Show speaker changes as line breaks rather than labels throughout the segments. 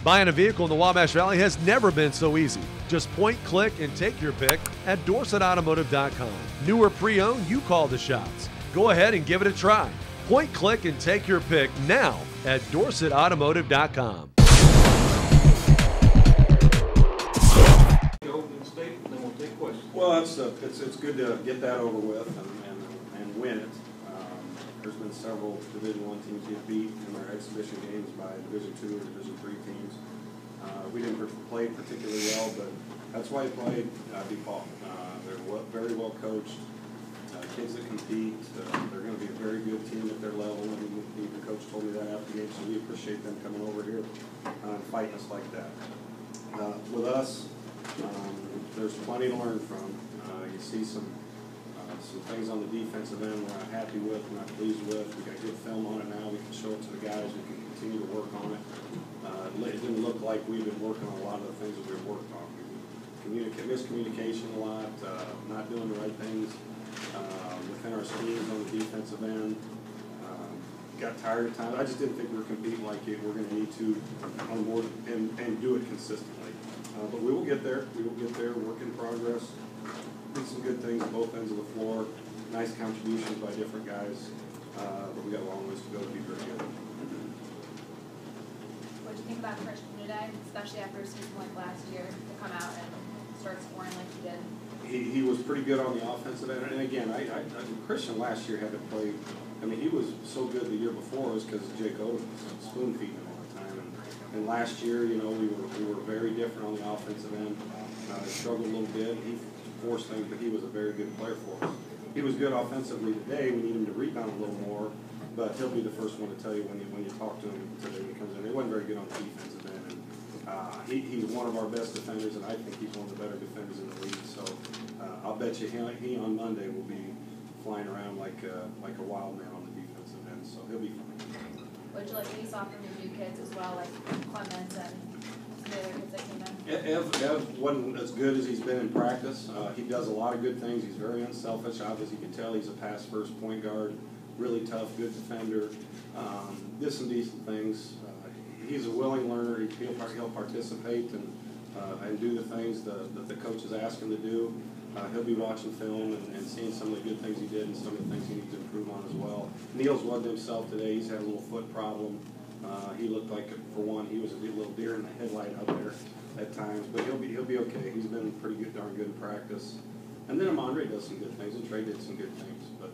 Buying a vehicle in the Wabash Valley has never been so easy. Just point, click, and take your pick at DorsetAutomotive.com. New or pre-owned, you call the shots. Go ahead and give it a try. Point, click, and take your pick now at DorsetAutomotive.com.
Well, it's good to get that over with and win it. There's been several Division I teams get beat in their exhibition games by Division II or Division III teams. We didn't play particularly well, but that's why we played DePauw. They're very well coached. Kids that compete. They're going to be a very good team at their level. I mean, the coach told me that after the game, so we appreciate them coming over here and fighting us like that. With us, there's plenty to learn from. You see some things on the defensive end we're not happy with, we're not pleased with. We got good film on it now. We can show it to the guys. We can continue to work on it. It didn't look like we've been working on a lot of the things that we worked on. Miscommunication a lot, not doing the right things within our schemes on the defensive end. Got tired of times. I just didn't think we were competing like we're going to need to on board and do it consistently. But we will get there. We will get there. Work in progress. Did some good things on both ends of the floor. Nice contributions by different guys. But we got a long ways to go to be very good.
What did you think about Christian today, especially after a season like last year, to come out and start scoring like he did?
He was pretty good on the offensive end. And again, Christian last year had to play. I mean, he was so good the year before was because Jake Odom was spoon feeding him all the time. And last year, you know, we were very different on the offensive end. Struggled a little bit. He forced things, but he was a very good player for us. He was good offensively today. We need him to rebound a little more, but he'll be the first one to tell you when you talk to him today when he comes in. He wasn't very good on the defensive end. And he's one of our best defenders, and I think he's one of the better defenders in the league. So I'll bet you he on Monday will be flying around like a wild man on the defensive end. So he'll be fine.
What did you like that you saw from the new kids as well, like Clement and some of the other kids that came in?
Ev wasn't as good as he's been in practice. He does a lot of good things. He's very unselfish. Obviously, you can tell he's a pass-first point guard, really tough, good defender. Did some decent things. He's a willing learner. He'll participate and do the things that the coaches ask him to do. He'll be watching film and seeing some of the good things he did and some of the things he needs to improve on as well. Neal's wasn't himself today. He's had a little foot problem. He looked like, for one, he was a little deer in the headlight out there at times, but he'll be okay. He's been pretty good, darn good in practice. And then Amandre does some good things, and Trey did some good things. But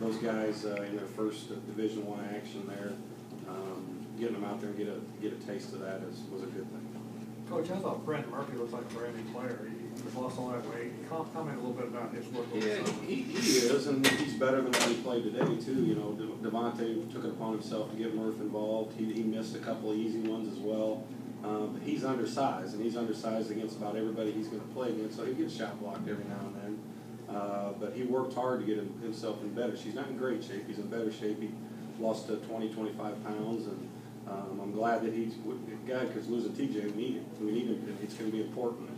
those guys in their first Division I action there, getting them out there and get a taste of that was a good thing.
Coach, I thought Brent Murphy looked like a brand new player. He lost all that weight. Comment a little bit about his work.
Yeah, he is, and he's better than when he played today too. You know, Devontae took it upon himself to get Murph involved. He missed a couple of easy ones as well. He's undersized, and he's undersized against about everybody he's going to play against, so he gets shot blocked every now and then. But he worked hard to get himself in better. He's not in great shape. He's in better shape. He lost 20, 25 pounds, and I'm glad that he's a guy, because losing TJ, we need him. It's going to be important.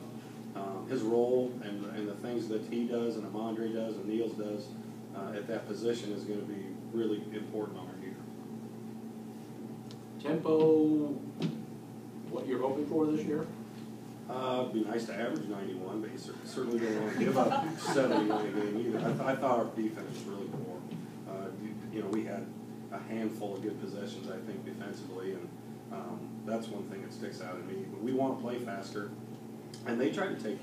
His role and the things that he does and Amandre does and Niels does at that position is going to be really important on our year.
Tempo, what you're hoping for this year?
It'd be nice to average 91, but you certainly don't want to give up 70 in a game either. I thought our defense was really poor. You know, we had a handful of good possessions, I think, defensively, and that's one thing that sticks out at me. But we want to play faster, and they try to take,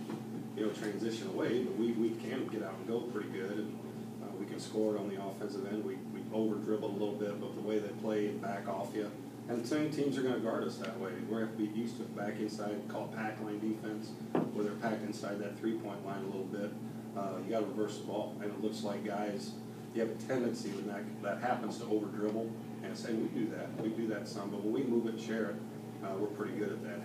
you know, transition away, but we can get out and go pretty good, and we can score on the offensive end. We over-dribble a little bit, but the way they play and back off you, and some teams are going to guard us that way. We're going to have to be used to back inside, call it pack line defense, where they're packed inside that three-point line a little bit. You got to reverse the ball, and it looks like guys, you have a tendency when that happens to over-dribble, and we do that. We do that some, but when we move it and share it, we're pretty good at that.